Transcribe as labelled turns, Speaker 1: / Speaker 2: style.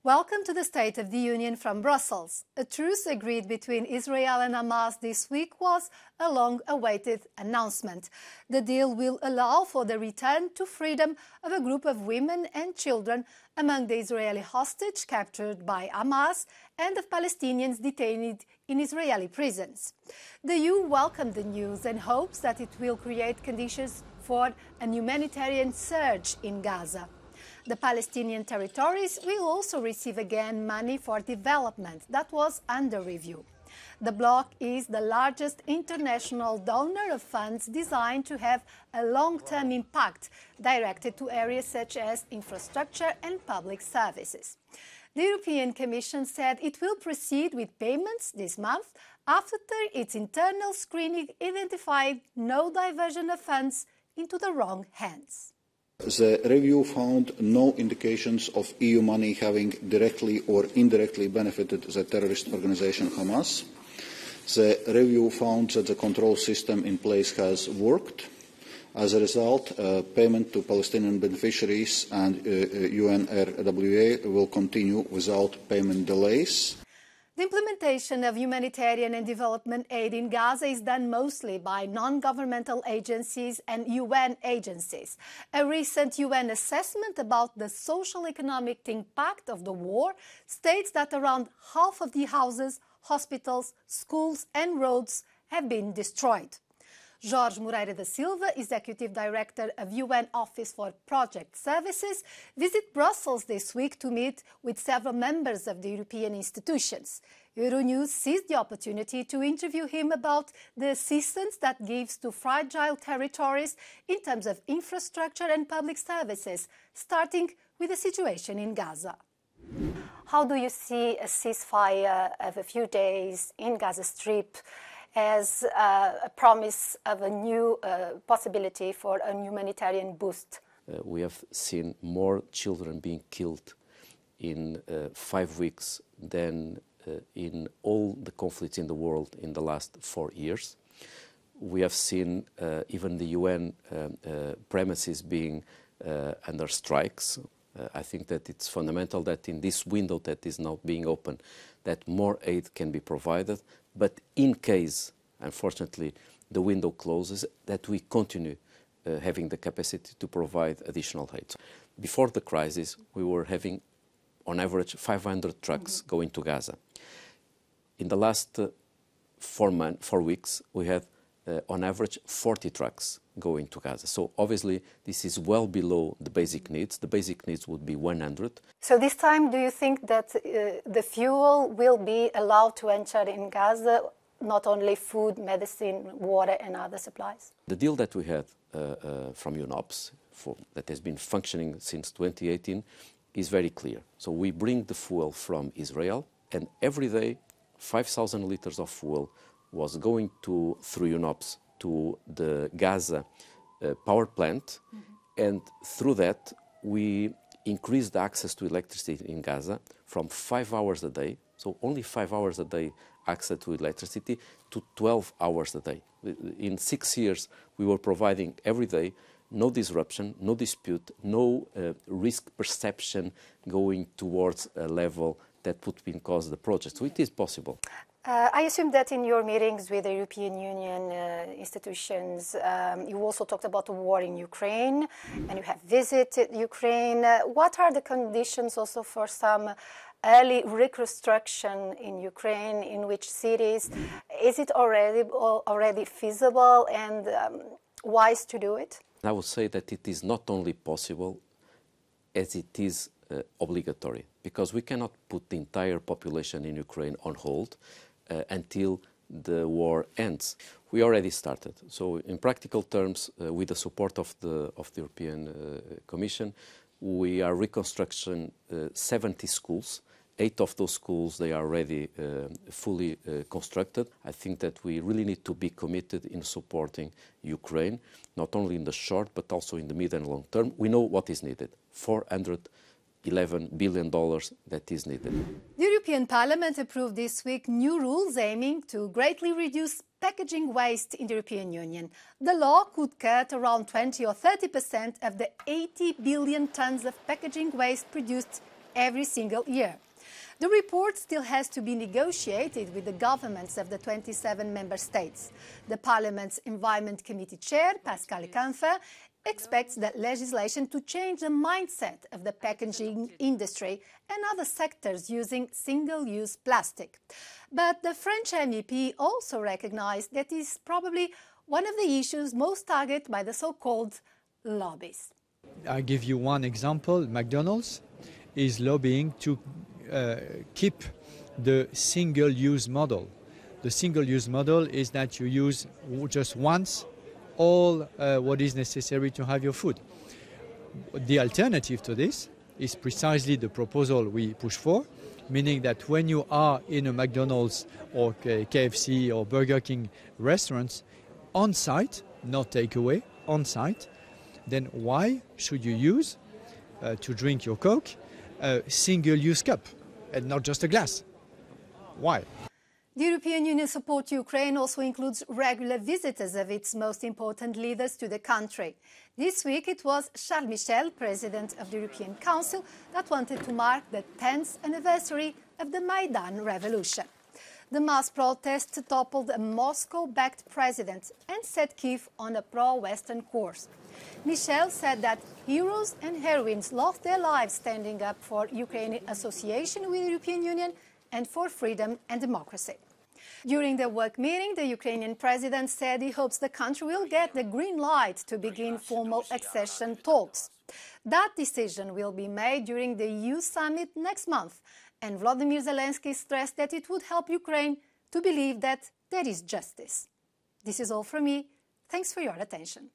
Speaker 1: Welcome to the State of the Union from Brussels. A truce agreed between Israel and Hamas this week was a long-awaited announcement. The deal will allow for the return to freedom of a group of women and children among the Israeli hostages captured by Hamas and of Palestinians detained in Israeli prisons. The EU welcomed the news and hopes that it will create conditions for a humanitarian surge in Gaza. The Palestinian territories will also receive again money for development that was under review. The bloc is the largest international donor of funds designed to have a long-term impact directed to areas such as infrastructure and public services. The European Commission said it will proceed with payments this month after its internal screening identified no diversion of funds into the wrong hands.
Speaker 2: The review found no indications of EU money having directly or indirectly benefited the terrorist organization Hamas. The review found that the control system in place has worked. As a result, payment to Palestinian beneficiaries and UNRWA will continue without payment delays.
Speaker 1: The implementation of humanitarian and development aid in Gaza is done mostly by non-governmental agencies and UN agencies. A recent UN assessment about the social-economic impact of the war states that around half of the houses, hospitals, schools and roads have been destroyed. Jorge Moreira da Silva, Executive Director of UN Office for Project Services, visited Brussels this week to meet with several members of the European institutions. Euronews seized the opportunity to interview him about the assistance that gives to fragile territories in terms of infrastructure and public services, starting with the situation in Gaza. How do you see a ceasefire of a few days in Gaza Strip as a promise of a new possibility for a humanitarian boost?
Speaker 3: We have seen more children being killed in 5 weeks than in all the conflicts in the world in the last 4 years. We have seen even the UN premises being under strikes. I think that it's fundamental that in this window that is now being opened, that more aid can be provided. But in case, unfortunately, the window closes, that we continue having the capacity to provide additional aid. Before the crisis, we were having, on average, 500 trucks going to Gaza. In the last 4 weeks, we had, on average, 40 trucks going to Gaza. So obviously, this is well below the basic needs. The basic needs would be 100.
Speaker 1: So this time, do you think that the fuel will be allowed to enter in Gaza, not only food, medicine, water and other supplies?
Speaker 3: The deal that we had from UNOPS, that has been functioning since 2018, is very clear. So we bring the fuel from Israel, and every day 5,000 liters of fuel was going through UNOPS to the Gaza power plant, and through that we increased the access to electricity in Gaza from 5 hours a day, so only 5 hours a day access to electricity, to 12 hours a day. In 6 years we were providing every day, no disruption, no dispute, no risk perception going towards a level that would be cause the project. So it is possible.
Speaker 1: I assume that in your meetings with the European Union institutions, you also talked about the war in Ukraine, and you have visited Ukraine. What are the conditions also for some early reconstruction in Ukraine? In which cities? Is it already feasible and wise to do it?
Speaker 3: I would say that it is not only possible, as it is obligatory, because we cannot put the entire population in Ukraine on hold until the war ends. We already started. So in practical terms, with the support of the European Commission, we are reconstructing 70 schools. 8 of those schools, they are already fully constructed. I think that we really need to be committed in supporting Ukraine, not only in the short, but also in the mid and long term. We know what is needed, $411 billion that is needed.
Speaker 1: The European Parliament approved this week new rules aiming to greatly reduce packaging waste in the European Union. The law could cut around 20 or 30% of the 80 billion tons of packaging waste produced every single year. The report still has to be negotiated with the governments of the 27 member states. The Parliament's Environment Committee Chair, Pascal Canfin, expects that legislation to change the mindset of the packaging industry and other sectors using single-use plastic. But the French MEP also recognized that it is probably one of the issues most targeted by the so-called lobbies.
Speaker 4: I'll give you one example. McDonald's is lobbying to keep the single-use model. The single-use model is that you use just once all what is necessary to have your food. The alternative to this is precisely the proposal we push for, meaning that when you are in a McDonald's or KFC or Burger King restaurants, on site, not takeaway, on site, then why should you use, to drink your Coke, a single-use cup and not just a glass? Why?
Speaker 1: The European Union support to Ukraine also includes regular visitors of its most important leaders to the country. This week it was Charles Michel, President of the European Council, that wanted to mark the 10th anniversary of the Maidan Revolution. The mass protest toppled a Moscow-backed president and set Kyiv on a pro-Western course. Michel said that heroes and heroines lost their lives standing up for Ukrainian association with the European Union and for freedom and democracy. During the work meeting, the Ukrainian president said he hopes the country will get the green light to begin formal accession talks. That decision will be made during the EU summit next month, and Volodymyr Zelensky stressed that it would help Ukraine to believe that there is justice. This is all from me. Thanks for your attention.